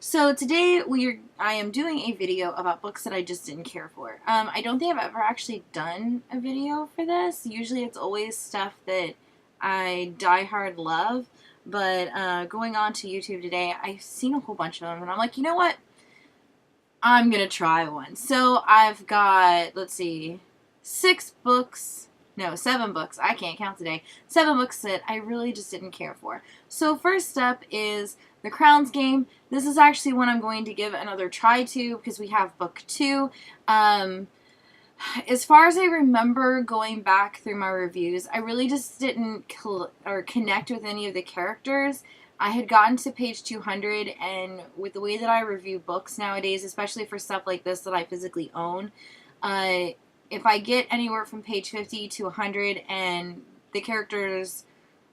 So today I am doing a video about books that I just didn't care for. I don't think I've ever actually done a video for this. Usually it's always stuff that I diehard love. But going on to YouTube today, I've seen a whole bunch of them, and I'm like, you know what? I'm going to try one. So I've got, let's see, 7 books. I can't count today. 7 books that I really just didn't care for. So first up is The Crowns Game. This is actually one I'm going to give another try to because we have book 2. As far as I remember going back through my reviews, I really just didn't connect with any of the characters. I had gotten to page 200, and with the way that I review books nowadays, especially for stuff like this that I physically own, if I get anywhere from page 50 to 100 and the characters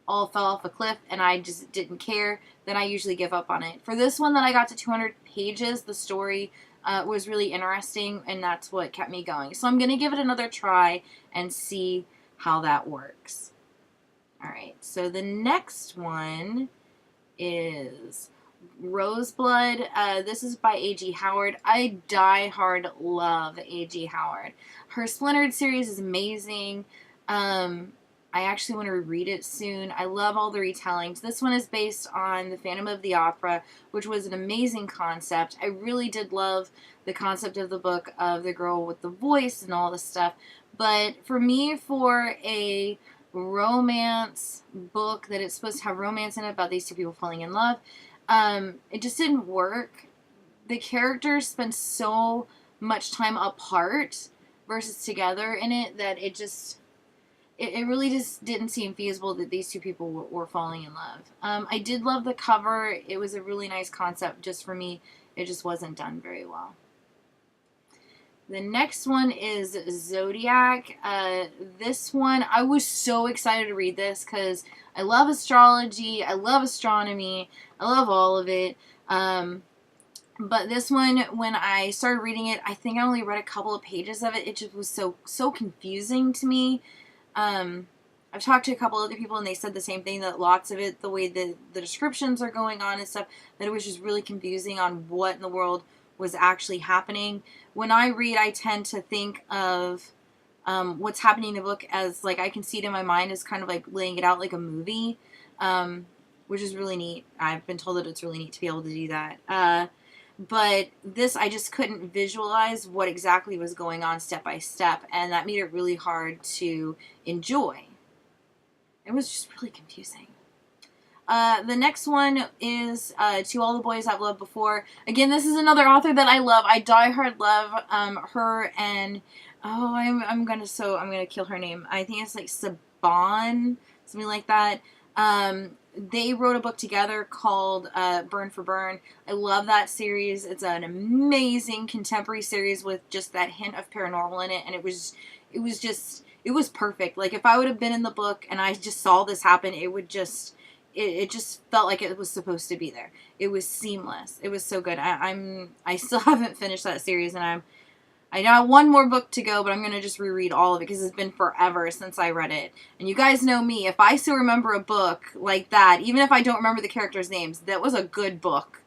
all fell off a cliff and I just didn't care, then I usually give up on it. For this one that I got to 200 pages, the story was really interesting, and that's what kept me going. So I'm going to give it another try and see how that works. Alright, so the next one is Roseblood. This is by A.G. Howard. I die-hard love A.G. Howard. Her Splintered series is amazing. I actually want to reread it soon. I love all the retellings. This one is based on the Phantom of the Opera, which was an amazing concept. I really did love the concept of the book of the girl with the voice and all this stuff. But for me, for a romance book that it's supposed to have romance in it about these two people falling in love, it just didn't work. The characters spend so much time apart versus together in it that it really just didn't seem feasible that these two people were falling in love. I did love the cover. It was a really nice concept. Just for me, it just wasn't done very well. The next one is Zodiac. This one, I was so excited to read this because I love astrology, I love astronomy, I love all of it. But this one, when I started reading it, I think I only read a couple of pages of it. It just was so confusing to me. I've talked to a couple other people and they said the same thing, that lots of it, the way the descriptions are going on and stuff, that it was just really confusing on what in the world was actually happening. When I read, I tend to think of what's happening in the book as, like, I can see it in my mind as kind of like laying it out like a movie, which is really neat. I've been told that it's really neat to be able to do that. But this, I just couldn't visualize what exactly was going on step by step, and that made it really hard to enjoy. It was just really confusing. The next one is To All the Boys I've Loved Before. Again, this is another author that I love. I diehard love her, and I'm gonna kill her name. I think it's like Saban, something like that. They wrote a book together called Burn for Burn. I love that series. It's an amazing contemporary series with just that hint of paranormal in it, and it was perfect. Like, if I would have been in the book and I just saw this happen, it just felt like it was supposed to be there. It was seamless. It was so good. I still haven't finished that series, and I got one more book to go, but I'm going to just reread all of it because it's been forever since I read it. And you guys know me. If I still remember a book like that, even if I don't remember the characters' names, that was a good book.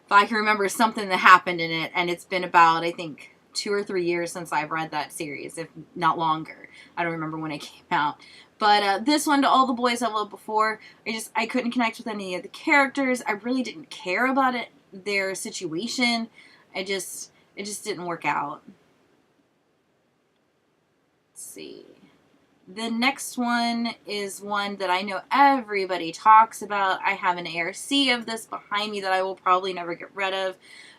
If I can remember something that happened in it, and it's been about, I think, 2 or 3 years since I've read that series, if not longer. I don't remember when it came out. But this one, To All the Boys I've Loved Before, I couldn't connect with any of the characters. I really didn't care about their situation. It just didn't work out. See. The next one is one that I know everybody talks about. I have an ARC of this behind me that I will probably never get rid of.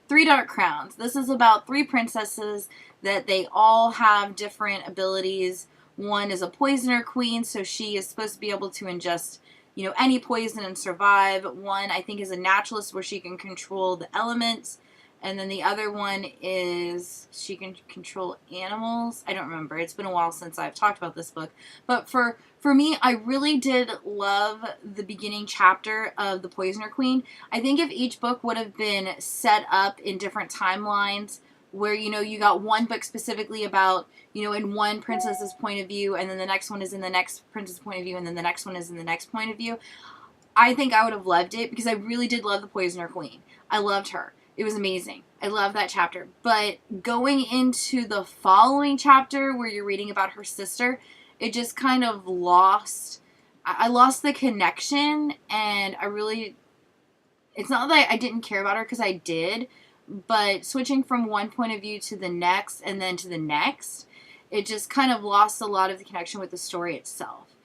Three Dark Crowns. This is about 3 princesses that they all have different abilities. One is a poisoner queen, so she is supposed to be able to ingest, any poison and survive. One, I think, is a naturalist where she can control the elements. And then the other one is she can control animals. I don't remember. It's been a while since I've talked about this book. But for me, I really did love the beginning chapter of The Poisoner Queen. I think if each book would have been set up in different timelines where, you got one book specifically about, in one princess's point of view, and then the next one is in the next princess's point of view, and then the next one is in the next point of view, I think I would have loved it because I really did love The Poisoner Queen. I loved her. It was amazing. I love that chapter. But going into the following chapter where you're reading about her sister, it just kind of lost. I lost the connection, and I really. It's not that I didn't care about her, because I did, but switching from one point of view to the next and then to the next, it just kind of lost a lot of the connection with the story itself.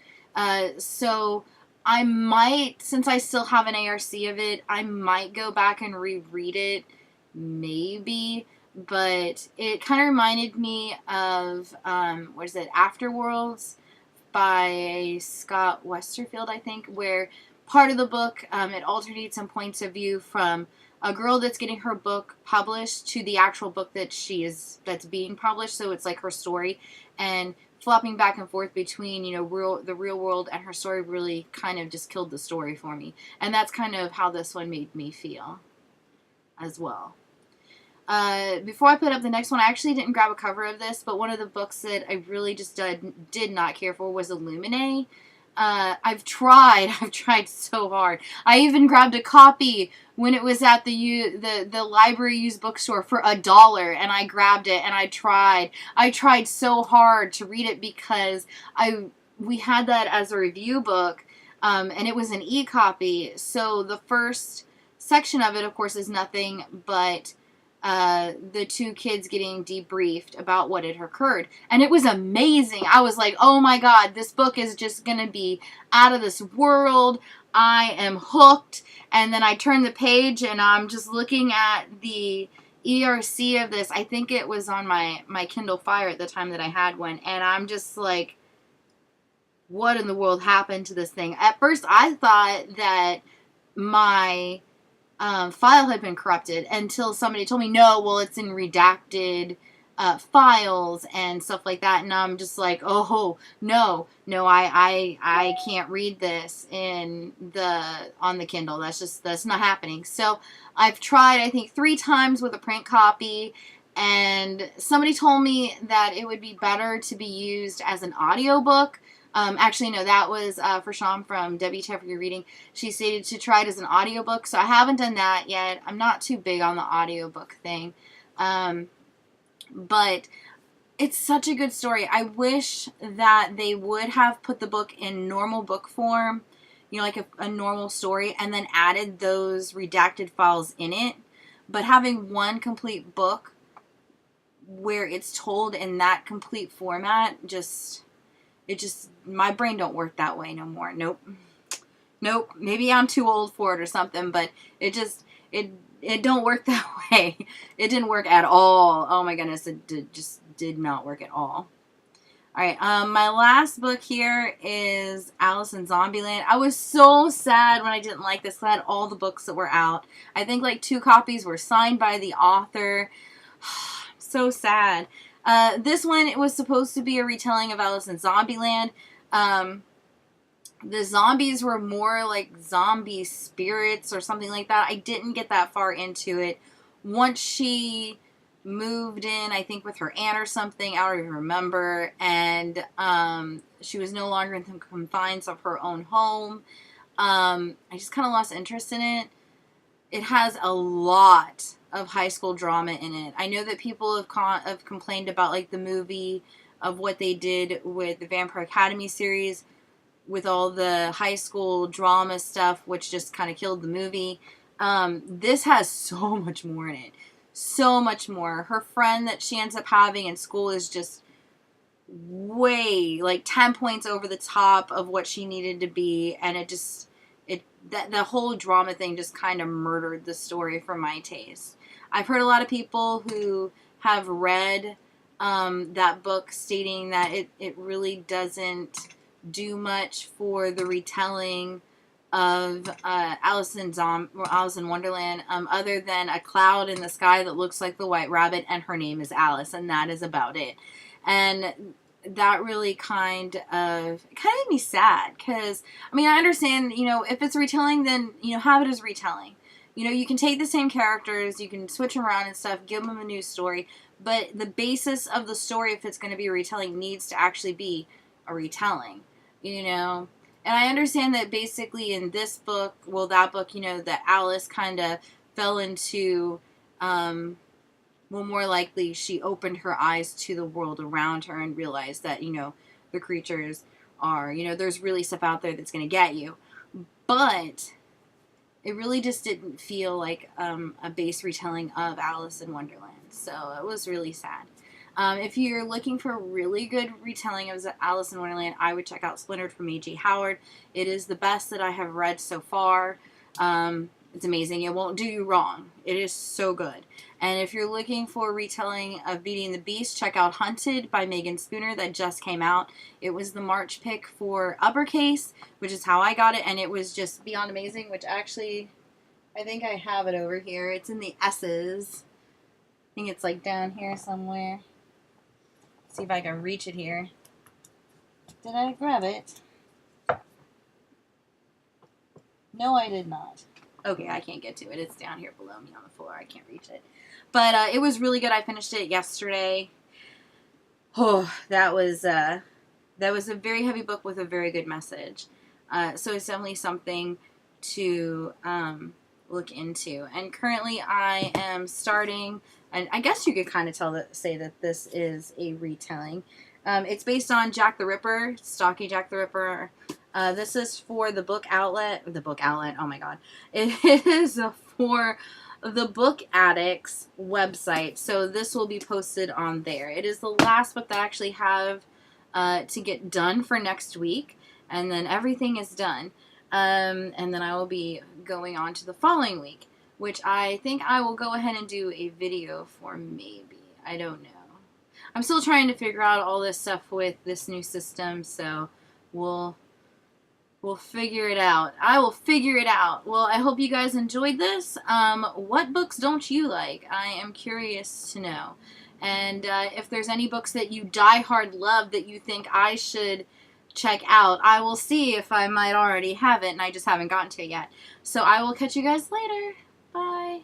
So I might, since I still have an ARC of it, I might go back and reread it, maybe. But it kind of reminded me of, what is it, Afterworlds by Scott Westerfield, I think, where part of the book, it alternates some points of view from a girl that's getting her book published to the actual book that's being published. So it's like her story, and flopping back and forth between, the real world and her story really kind of just killed the story for me. And that's kind of how this one made me feel as well. Before I put up the next one, I actually didn't grab a cover of this, but one of the books that I really just did not care for was Illuminating. I've tried so hard. I even grabbed a copy when it was at the library used bookstore for $1, and I grabbed it, and I tried so hard to read it, because we had that as a review book, and it was an e-copy. So the first section of it, of course, is nothing but the two kids getting debriefed about what had occurred. And it was amazing. I was like, oh my God, this book is just going to be out of this world. I am hooked. And then I turned the page, and I'm just looking at the ERC of this. I think it was on my Kindle Fire at the time that I had one. And I'm just like, what in the world happened to this thing? At first, I thought that my file had been corrupted, until somebody told me, no, well, it's in redacted files and stuff like that. And I'm just like, oh no, I can't read this on the Kindle. That's not happening. So I've tried, I think, 3 times with a print copy, and somebody told me that it would be better to be used as an audiobook. Actually, no, that was for Sean from WTF Your Reading. She stated to try it as an audiobook, so I haven't done that yet. I'm not too big on the audiobook thing. But it's such a good story. I wish that they would have put the book in normal book form, like a normal story, and then added those redacted files in it. But having one complete book where it's told in that complete format, my brain don't work that way no more. Nope. Maybe I'm too old for it or something, but it don't work that way. It didn't work at all. Oh my goodness, it just did not work at all. All right, my last book here is Alice in Zombieland. I was so sad when I didn't like this. I had all the books that were out. I think like 2 copies were signed by the author. So sad. This one, it was supposed to be a retelling of Alice in Zombieland. The zombies were more like zombie spirits or something like that. I didn't get that far into it. Once she moved in, I think with her aunt or something, I don't even remember, and she was no longer in the confines of her own home. I just kind of lost interest in it. It has a lot of high school drama in it. I know that people have complained about like the movie of what they did with the Vampire Academy series with all the high school drama stuff, which just kind of killed the movie. This has so much more in it. So much more. Her friend that she ends up having in school is just way, like 10 points over the top of what she needed to be, and the whole drama thing just kind of murdered the story for my taste. I've heard a lot of people who have read that book stating that it really doesn't do much for the retelling of Alice in Wonderland, other than a cloud in the sky that looks like the White Rabbit, and her name is Alice, and that is about it. And that really kind of made me sad, because, I mean, I understand, if it's retelling, then, have it as retelling. You can take the same characters, you can switch them around and stuff, give them a new story, but the basis of the story, if it's going to be a retelling, needs to actually be a retelling, And I understand that basically in this book, that book, that Alice kind of fell into well, more likely she opened her eyes to the world around her and realized that, you know, the creatures are, you know, there's really stuff out there that's going to get you. But it really just didn't feel like a base retelling of Alice in Wonderland. So it was really sad. If you're looking for a really good retelling of Alice in Wonderland, I would check out Splintered from A.J. Howard. It is the best that I have read so far. It's amazing. It won't do you wrong. It is so good. And if you're looking for a retelling of Beauty and the Beast, check out Hunted by Megan Spooner that just came out. It was the March pick for Uppercase, which is how I got it, and it was just beyond amazing, which actually, I think I have it over here. It's in the S's. I think it's like down here somewhere. Let's see if I can reach it here. Did I grab it? No, I did not. Okay, I can't get to it. It's down here below me on the floor. I can't reach it. But it was really good. I finished it yesterday. Oh, that was a very heavy book with a very good message. So it's definitely something to look into. And currently I am starting, and I guess you could kind of say that this is a retelling. It's based on Jack the Ripper, Stocky Jack the Ripper. This is for the book outlet, oh my god. It is for the Book Addicts website, so this will be posted on there. It is the last book that I actually have to get done for next week, and then everything is done. And then I will be going on to the following week, which I think I will go ahead and do a video for maybe. I don't know. I'm still trying to figure out all this stuff with this new system, so we'll figure it out. I will figure it out. Well, I hope you guys enjoyed this. What books don't you like? I am curious to know. And if there's any books that you die hard love that you think I should check out, I will see if I might already have it and I just haven't gotten to it yet. So I will catch you guys later. Bye.